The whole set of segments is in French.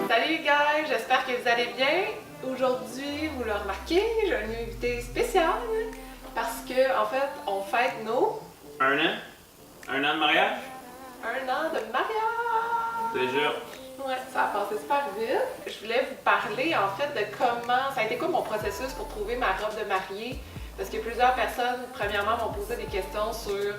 Salut les gars, j'espère que vous allez bien. Aujourd'hui, vous le remarquez, j'ai un invité spécial parce que en fait, on fête nos Un an? Un an de mariage? 1 an de mariage. Déjà. Ouais, ça a passé super vite. Je voulais vous parler en fait de comment, ça a été quoi mon processus pour trouver ma robe de mariée. Parce que plusieurs personnes, premièrement, m'ont posé des questions sur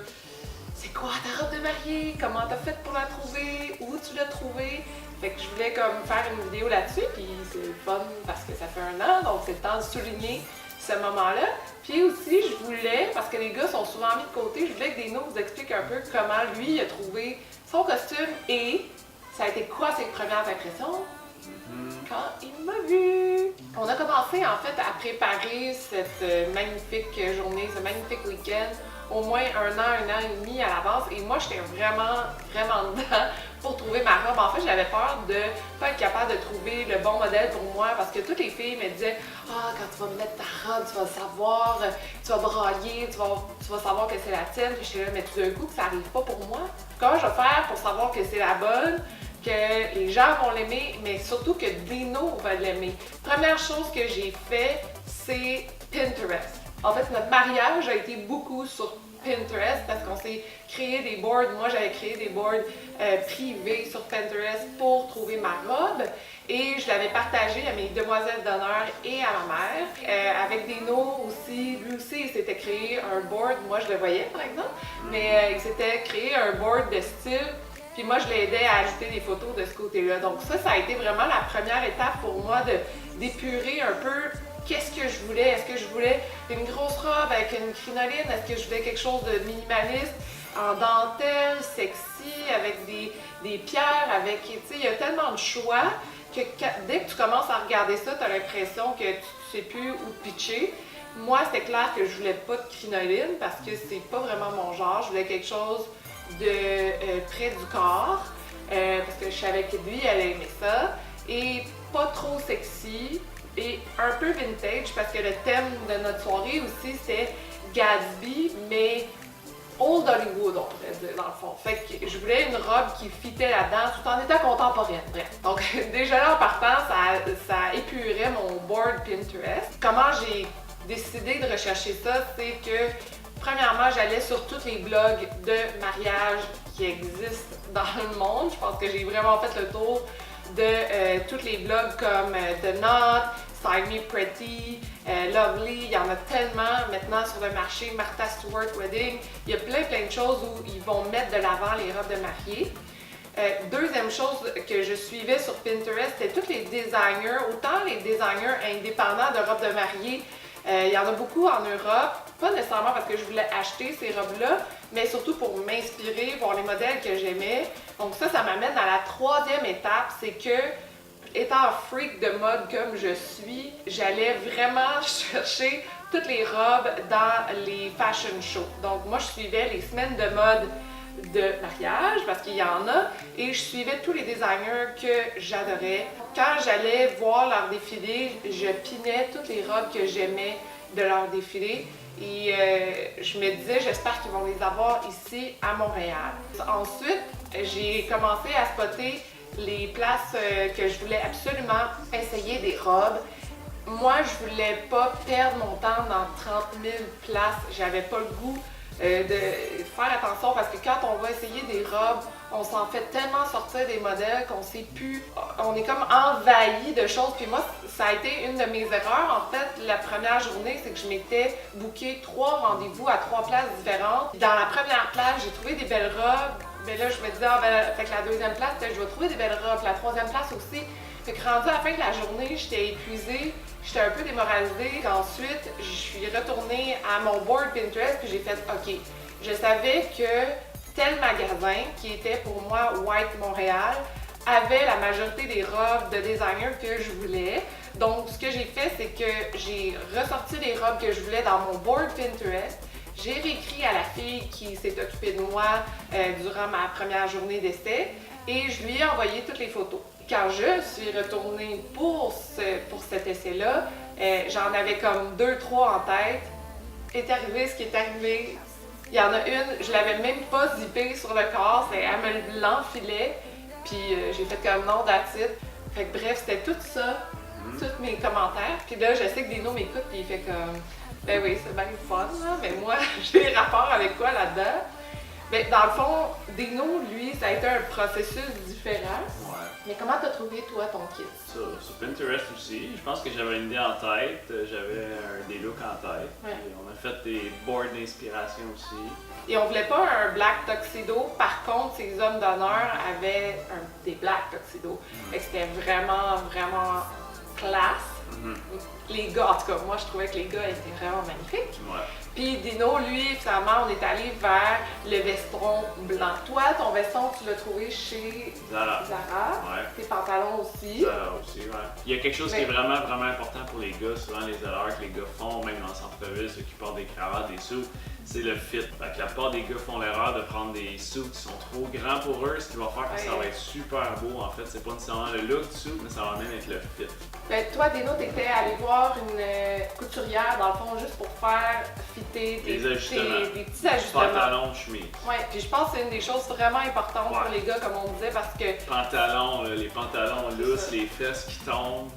c'est quoi ta robe de mariée, comment t'as fait pour la trouver, où tu l'as trouvée. Fait que je voulais comme faire une vidéo là-dessus, puis c'est le fun parce que ça fait 1 an, donc c'est le temps de souligner ce moment-là. Puis aussi, je voulais, parce que les gars sont souvent mis de côté, je voulais que Dino vous explique un peu comment lui a trouvé son costume et ça a été quoi ses premières impressions quand il m'a vu. On a commencé en fait à préparer cette magnifique journée, ce magnifique week-end, au moins 1 an et demi à l'avance. Et moi, j'étais vraiment dedans pour trouver ma robe. En fait, j'avais peur de pas être capable de trouver le bon modèle pour moi parce que toutes les filles me disaient « Ah, quand tu vas mettre ta robe, tu vas savoir, tu vas brailler, tu vas savoir que c'est la tienne. » Puis j'étais là « Mais tout d'un coup, que ça arrive pas pour moi. Comment je vais faire pour savoir que c'est la bonne? » Que les gens vont l'aimer, mais surtout que Dino va l'aimer. Première chose que j'ai fait, c'est Pinterest. En fait, notre mariage a été beaucoup sur Pinterest parce qu'on s'est créé des boards. Moi, j'avais créé des boards privés sur Pinterest pour trouver ma robe et je l'avais partagé à mes demoiselles d'honneur et à ma mère. Avec Dino aussi, lui aussi, il s'était créé un board. Moi, je le voyais par exemple, mais il s'était créé un board de style. Puis moi, je l'ai aidé à ajouter des photos de ce côté-là. Donc ça a été vraiment la première étape pour moi d'épurer un peu qu'est-ce que je voulais. Est-ce que je voulais une grosse robe avec une crinoline? Est-ce que je voulais quelque chose de minimaliste, en dentelle, sexy, avec des pierres, avec, tu sais, il y a tellement de choix que dès que tu commences à regarder ça, tu as l'impression que tu sais plus où te pitcher. Moi, c'était clair que je voulais pas de crinoline parce que c'est pas vraiment mon genre. Je voulais quelque chose de près du corps parce que je savais que lui, elle aimait ça et pas trop sexy et un peu vintage parce que le thème de notre soirée aussi c'était Gatsby mais Old Hollywood on pourrait dire dans le fond. Fait que je voulais une robe qui fitait là-dedans tout en étant contemporaine. Bref. Donc déjà là en partant ça épurait mon board Pinterest. Comment j'ai décidé de rechercher ça, c'est que premièrement, j'allais sur tous les blogs de mariage qui existent dans le monde. Je pense que j'ai vraiment fait le tour de tous les blogs comme The Knot, Sign Me Pretty, Lovely. Il y en a tellement maintenant sur le marché. Martha Stewart Wedding. Il y a plein de choses où ils vont mettre de l'avant les robes de mariée. Deuxième chose que je suivais sur Pinterest, c'était tous les designers, autant les designers indépendants de robes de mariée. Il y en a beaucoup en Europe, pas nécessairement parce que je voulais acheter ces robes-là, mais surtout pour m'inspirer, voir les modèles que j'aimais. Donc ça m'amène à la troisième étape, c'est que, étant un freak de mode comme je suis, j'allais vraiment chercher toutes les robes dans les fashion shows. Donc moi, je suivais les semaines de mode de mariage parce qu'il y en a et je suivais tous les designers que j'adorais. Quand j'allais voir leur défilé, je pinais toutes les robes que j'aimais de leur défilé et je me disais j'espère qu'ils vont les avoir ici à Montréal. Ensuite, j'ai commencé à spotter les places que je voulais absolument essayer des robes. Moi, je voulais pas perdre mon temps dans 30 000 places, j'avais pas le goût de faire attention parce que quand on va essayer des robes, on s'en fait tellement sortir des modèles qu'on sait plus, on est comme envahi de choses. Puis moi, ça a été une de mes erreurs. En fait, la première journée, c'est que je m'étais booké 3 rendez-vous à 3 places différentes. Dans la première place, j'ai trouvé des belles robes. Mais là, je me disais, fait que la deuxième place, je vais trouver des belles robes. La troisième place aussi. Fait que rendu à la fin de la journée, j'étais épuisée, j'étais un peu démoralisée. Ensuite, je suis retournée à mon board Pinterest puis j'ai fait OK. Je savais que tel magasin, qui était pour moi White Montréal, avait la majorité des robes de designer que je voulais. Donc, ce que j'ai fait, c'est que j'ai ressorti les robes que je voulais dans mon board Pinterest. J'ai réécrit à la fille qui s'est occupée de moi durant ma première journée d'essai et je lui ai envoyé toutes les photos. Quand je suis retournée pour cet essai-là, j'en avais comme 2-3 en tête. Est arrivé ce qui est arrivé. Il y en a une, je l'avais même pas zippée sur le corps, elle me l'enfilait, puis j'ai fait comme non, that's it. Fait que bref, c'était tout ça, tous mes commentaires. Puis là, je sais que Dino m'écoute, puis il fait comme, ben oui, c'est bien fun, là, mais moi, j'ai rapport avec quoi là-dedans? Mais dans le fond, Dino, lui, ça a été un processus différent. Ouais. Mais comment t'as trouvé, toi, ton kit? Sur Pinterest aussi, je pense que j'avais une idée en tête, j'avais des looks en tête. Ouais. Et on a fait des boards d'inspiration aussi. Et on voulait pas un black tuxedo, par contre, ces hommes d'honneur avaient des black tuxedo. Fait que c'était vraiment, vraiment classe. Les gars, en tout cas, moi je trouvais que les gars étaient vraiment magnifiques. Ouais. Puis Dino, lui, finalement, on est allé vers le veston blanc. Toi, ton veston, tu l'as trouvé chez Zara. Ouais. Tes pantalons aussi. Zara aussi, ouais. Il y a quelque chose qui est vraiment, vraiment important pour les gars, souvent les erreurs que les gars font, même dans le centre-ville, ceux qui portent des cravates, des suits, c'est le fit. Fait que la plupart des gars font l'erreur de prendre des suits qui sont trop grands pour eux, ce qui va faire que ça va être super beau. En fait, c'est pas nécessairement le look du suit, mais ça va même être le fit. Ben, toi, Dino, t'étais allé voir une couturière, dans le fond, juste pour faire fitter des petits ajustements. Pantalon, chemise. Ouais, puis je pense que c'est une des choses vraiment importantes pour les gars, comme on disait, parce que... Les pantalons lousses, les fesses qui tombent,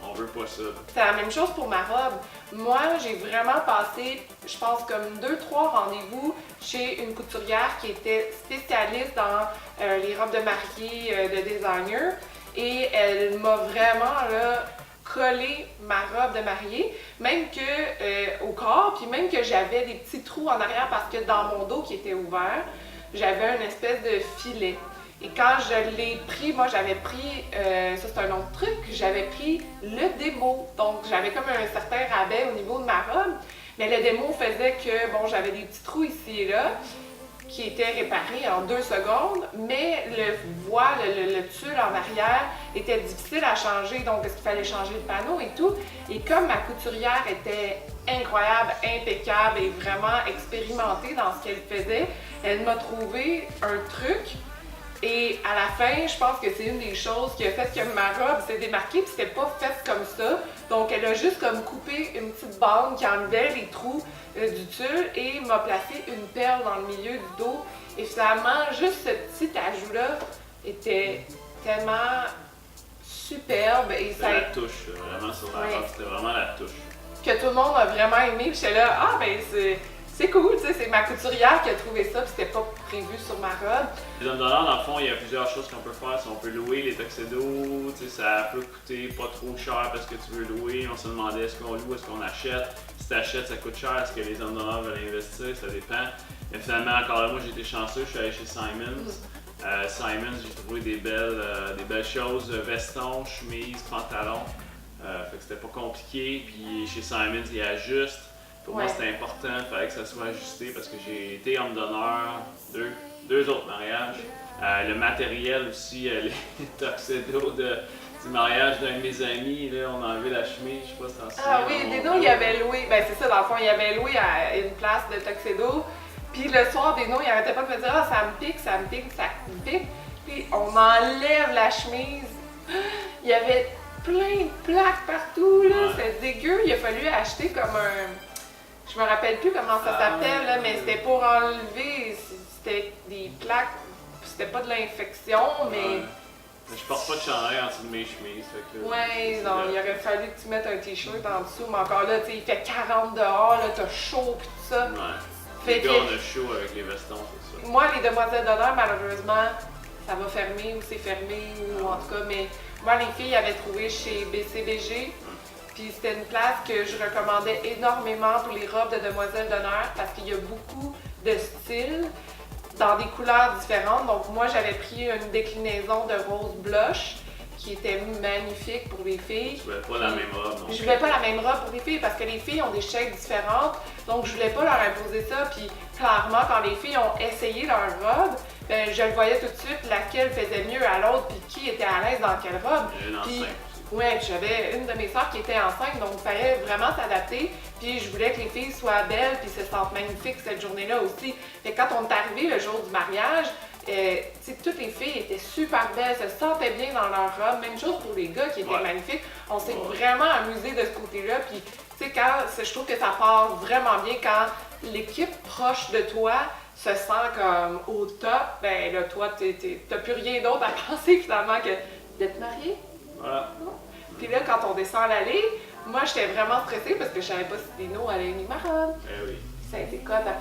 on veut pas ça. C'est la même chose pour ma robe. Moi, j'ai vraiment passé, je pense, comme 2-3 rendez-vous chez une couturière qui était spécialiste dans les robes de mariée de designer. Et elle m'a vraiment là, collé ma robe de mariée, même que au corps, puis même que j'avais des petits trous en arrière parce que dans mon dos qui était ouvert, j'avais une espèce de filet. Et quand je l'ai pris, moi j'avais pris, ça c'est un autre truc, j'avais pris le démo. Donc j'avais comme un certain rabais au niveau de ma robe, mais le démo faisait que, bon, j'avais des petits trous ici et là, qui étaient réparés en 2 secondes, mais le voile, le tulle en arrière était difficile à changer, donc est-ce qu'il fallait changer le panneau et tout. Et comme ma couturière était incroyable, impeccable et vraiment expérimentée dans ce qu'elle faisait, elle m'a trouvé un truc. Et à la fin, je pense que c'est une des choses qui a fait que ma robe s'est démarquée, puis c'était pas faite comme ça. Donc elle a juste comme coupé une petite bande qui enlevait les trous du tulle et m'a placé une perle dans le milieu du dos. Et finalement, juste ce petit ajout-là était tellement superbe. Et c'était la touche, vraiment sur la robe, c'était vraiment la touche. Que tout le monde a vraiment aimé, puis j'étais là, ah ben c'est cool, tu sais, c'est ma couturière qui a trouvé ça, puis c'était pas prévu sur ma robe. Les hommes d'honneur, dans le fond, il y a plusieurs choses qu'on peut faire. Si on peut louer les tuxedos, ça peut coûter pas trop cher parce que tu veux louer. On se demandait est-ce qu'on loue, est-ce qu'on achète. Si tu achètes, ça coûte cher. Est-ce que les hommes d'honneur veulent investir? Ça dépend. Mais finalement, encore là, moi j'ai été chanceux, je suis allé chez Simons. Simons, j'ai trouvé des belles choses, vestons, chemises, pantalons. Fait que c'était pas compliqué. Puis chez Simons, il ajustent. Pour moi, c'était important, il fallait que ça soit ajusté parce que j'ai été homme d'honneur, deux autres mariages. Le matériel aussi, les tuxedos du mariage d'un de mes amis, là, on a enlevé la chemise, je sais pas si t'en souviens. Ah oui, Dino, il avait loué, ben c'est ça, dans le fond, il avait loué à une place de tuxedo. Puis le soir, Dino, il arrêtait pas de me dire « Ah, ça me pique, ça me pique, ça me pique. » Puis on enlève la chemise. Il y avait plein de plaques partout, là, c'était dégueu. Il a fallu acheter comme un... Je me rappelle plus comment ça s'appelle, là, mais c'était pour enlever, c'était des plaques, c'était pas de l'infection, mais... Je porte pas de chandail en dessous de mes chemises, fait que... Ouais, non, il aurait fallu que tu mettes un t-shirt en dessous, mais encore là, tu sais, il fait 40 dehors, là, t'as chaud pis tout ça. Ouais. Les gars, on a chaud avec les vestons, c'est ça. Moi, les demoiselles d'honneur, malheureusement, ça va fermer ou c'est fermé, ou en tout cas, mais moi, les filles avaient trouvé chez BCBG. Puis c'était une place que je recommandais énormément pour les robes de demoiselles d'honneur parce qu'il y a beaucoup de styles dans des couleurs différentes. Donc moi, j'avais pris une déclinaison de rose blush qui était magnifique pour les filles. Tu voulais pas la même robe, non? Je voulais pas la même robe pour les filles parce que les filles ont des shapes différentes. Donc je voulais pas leur imposer ça. Puis clairement, quand les filles ont essayé leur robe, ben, je le voyais tout de suite laquelle faisait mieux à l'autre puis qui était à l'aise dans quelle robe. Ouais, j'avais une de mes soeurs qui était enceinte, donc il fallait vraiment s'adapter. Puis je voulais que les filles soient belles puis se sentent magnifiques cette journée-là aussi. Et quand on est arrivé le jour du mariage, toutes les filles étaient super belles, se sentaient bien dans leur robe. Même chose pour les gars qui étaient magnifiques. On s'est vraiment amusé de ce côté-là. Puis tu sais, je trouve que ça part vraiment bien quand l'équipe proche de toi se sent comme au top, ben là, toi, t'as plus rien d'autre à penser finalement que d'être marié. Voilà. Puis là, quand on descend l'allée, moi, j'étais vraiment stressée parce que je savais pas si Dino allait aimer ma robe. Ben oui. Ça a été quoi ta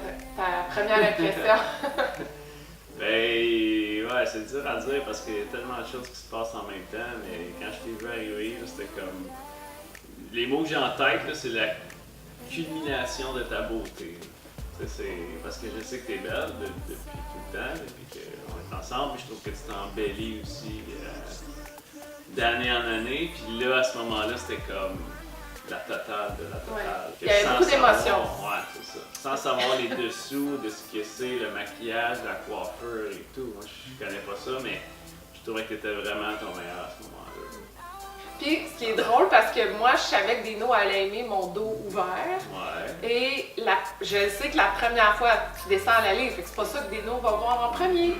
première impression? Ben, ouais, c'est dur à dire parce qu'il y a tellement de choses qui se passent en même temps, mais quand je t'ai vu arriver, là, c'était comme. Les mots que j'ai en tête, là, c'est la culmination de ta beauté. Parce que je sais que t'es belle depuis tout le temps, depuis qu'on est ensemble, puis je trouve que tu t'embellis aussi d'année en année, puis là, à ce moment-là, c'était comme la totale de la totale. Ouais. Il y avait beaucoup d'émotions. Ouais, c'est ça. Sans savoir les dessous de ce que c'est, le maquillage, la coiffure et tout. Moi, je connais pas ça, mais je trouvais que t'étais vraiment ton meilleur à ce moment-là. Puis, ce qui est drôle, parce que moi, je savais que Dino allait aimer mon dos ouvert. Ouais. Et je sais que la première fois, tu descends à l'allée, fait que c'est pas ça que Dino va voir en premier.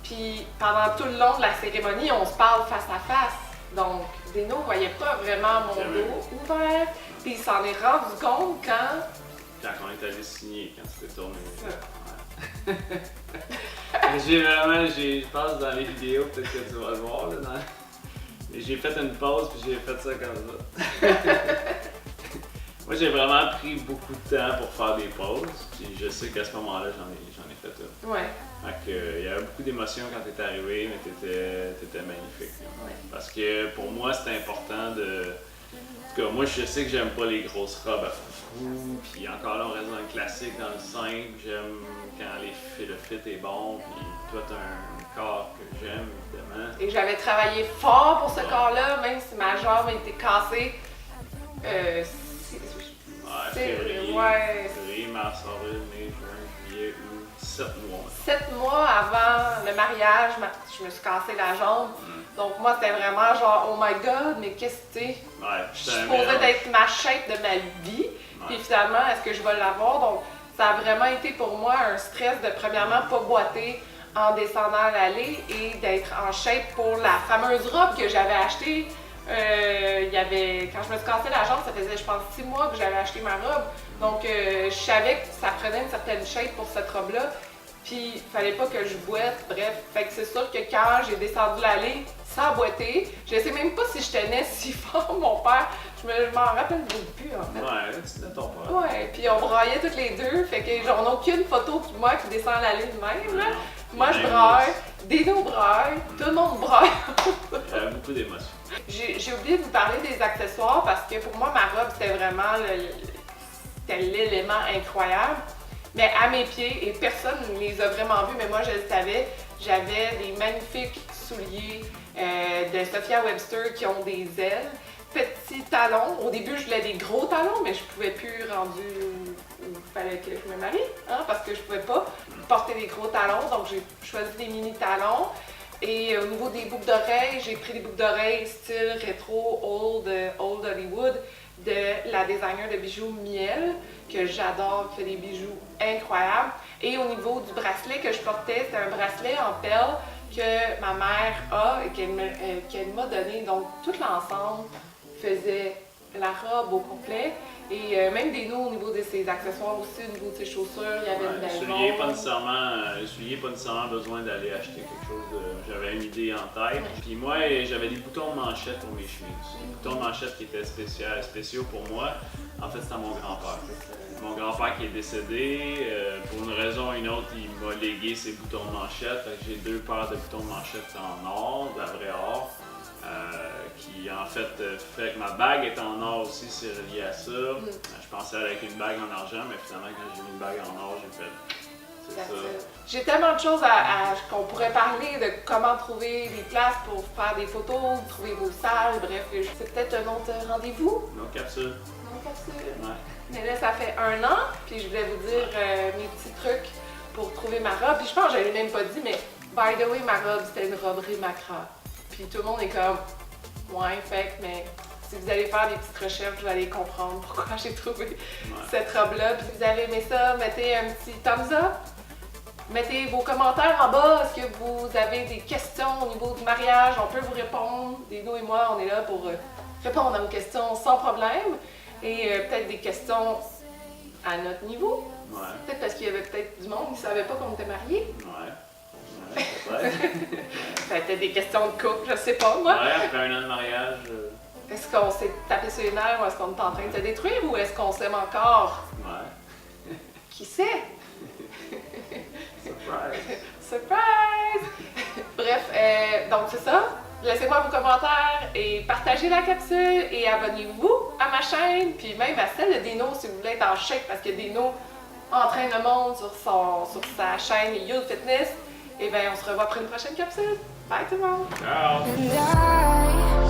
Puis, pendant tout le long de la cérémonie, on se parle face à face. Donc, Dino voyait pas vraiment mon dos ouvert. Puis, il s'en est rendu compte quand on est allé signer, quand tu t'es tourné. Ça. Ouais. Je pense dans les vidéos, peut-être que tu vas le voir, là, j'ai fait une pause puis j'ai fait ça comme ça. Moi, j'ai vraiment pris beaucoup de temps pour faire des pauses, puis je sais qu'à ce moment-là, j'en ai fait une. Ouais. Fait que, il y avait beaucoup d'émotions quand t'es arrivé, mais t'étais magnifique. Ouais. Parce que pour moi, c'était important de. En tout cas, moi, je sais que j'aime pas les grosses robes à foufou, puis encore là, on reste dans le classique, dans le simple. J'aime quand le fit est bon, puis toi, t'as un corps que j'aime, évidemment. Et j'avais travaillé fort pour ce corps-là, même si ma jambe était cassée. Février, mars, avril, mai, juin, juillet, août, 7 mois. 7 mois avant le mariage, je me suis cassé la jambe. Donc moi, c'était vraiment genre, oh my god, mais qu'est-ce que c'est? Je suis supposée d'être ma shape de ma vie. Puis finalement, est-ce que je vais l'avoir? Donc ça a vraiment été pour moi un stress de premièrement pas boiter en descendant à l'allée et d'être en shape pour la fameuse robe que j'avais achetée. Quand je me suis cassé la jambe, ça faisait je pense 6 mois que j'avais acheté ma robe. Donc je savais que ça prenait une certaine shape pour cette robe-là. Puis il fallait pas que je boite, bref. Fait que c'est sûr que quand j'ai descendu l'allée sans boiter, je sais même pas si je tenais si fort mon père. Je m'en rappelle plus en fait. Ouais, tu tenais ton père. Ouais, puis on braillait toutes les deux. Fait que j'en ai aucune photo de moi qui descend l'allée de même. Là. Moi je braille, Dino braille, tout le monde braille. Il y avait beaucoup d'émotions. J'ai oublié de vous parler des accessoires parce que pour moi, ma robe, c'était vraiment l'élément incroyable. Mais à mes pieds, et personne ne les a vraiment vus, mais moi je le savais, j'avais des magnifiques souliers de Sophia Webster qui ont des ailes, petits talons. Au début, je voulais des gros talons, mais je pouvais plus rendu où il fallait que je me marie, hein, parce que je pouvais pas porter des gros talons, donc j'ai choisi des mini talons. Et au niveau des boucles d'oreilles, j'ai pris des boucles d'oreilles style rétro old Hollywood de la designer de bijoux Miel, que j'adore, qui fait des bijoux incroyables. Et au niveau du bracelet que je portais, c'était un bracelet en perles que ma mère a et qu'elle m'a donné. Donc tout l'ensemble faisait la robe au complet. Et même des nœuds au niveau de ses accessoires aussi, au niveau de ses chaussures, il y avait une belle souliers, pas nécessairement besoin d'aller acheter quelque chose j'avais une idée en tête. Puis moi, j'avais des boutons de manchette pour mes chemises. Des boutons de manchette qui étaient spéciaux pour moi. En fait, c'était mon grand-père. Mon grand-père qui est décédé, pour une raison ou une autre, il m'a légué ses boutons de manchette. Fait que j'ai 2 paires de boutons de manchette en or, de la vraie or. Qui en fait fait que ma bague est en or aussi, c'est relié à ça. Je pensais avec une bague en argent, mais finalement quand j'ai mis une bague en or, j'ai fait c'est ça. J'ai tellement de choses qu'on pourrait parler de comment trouver des places pour faire des photos, trouver vos salles, bref, c'est peut-être un autre rendez-vous. Nos capsules. Ouais. Mais là, ça fait 1 an, puis je voulais vous dire mes petits trucs pour trouver ma robe. Puis je pense que je l'avais même pas dit, mais by the way, ma robe, c'était une robe Rimac-Ra. Puis tout le monde est comme, ouais, fait mais si vous allez faire des petites recherches, vous allez comprendre pourquoi j'ai trouvé cette robe-là. Puis si vous avez aimé ça, mettez un petit thumbs up. Mettez vos commentaires en bas. Est-ce que vous avez des questions au niveau du mariage? On peut vous répondre. Dino et moi, on est là pour répondre à vos questions sans problème. Et peut-être des questions à notre niveau. Ouais. Peut-être parce qu'il y avait peut-être du monde qui ne savait pas qu'on était mariés. Ouais. Peut-être. Peut-être des questions de couple, je sais pas, moi. Ouais, après un an de mariage. Est-ce qu'on s'est tapé sur les nerfs ou est-ce qu'on est en train de se détruire ou est-ce qu'on s'aime encore? Ouais. Qui sait? Surprise! Surprise! Bref, donc c'est ça. Laissez-moi vos commentaires et partagez la capsule et abonnez-vous à ma chaîne, puis même à celle de Dino si vous voulez être en shape parce que Dino entraîne le monde sur sa chaîne Youth Fitness. Et bien, on se revoit pour une prochaine capsule. Bye tout le monde! Ciao! And I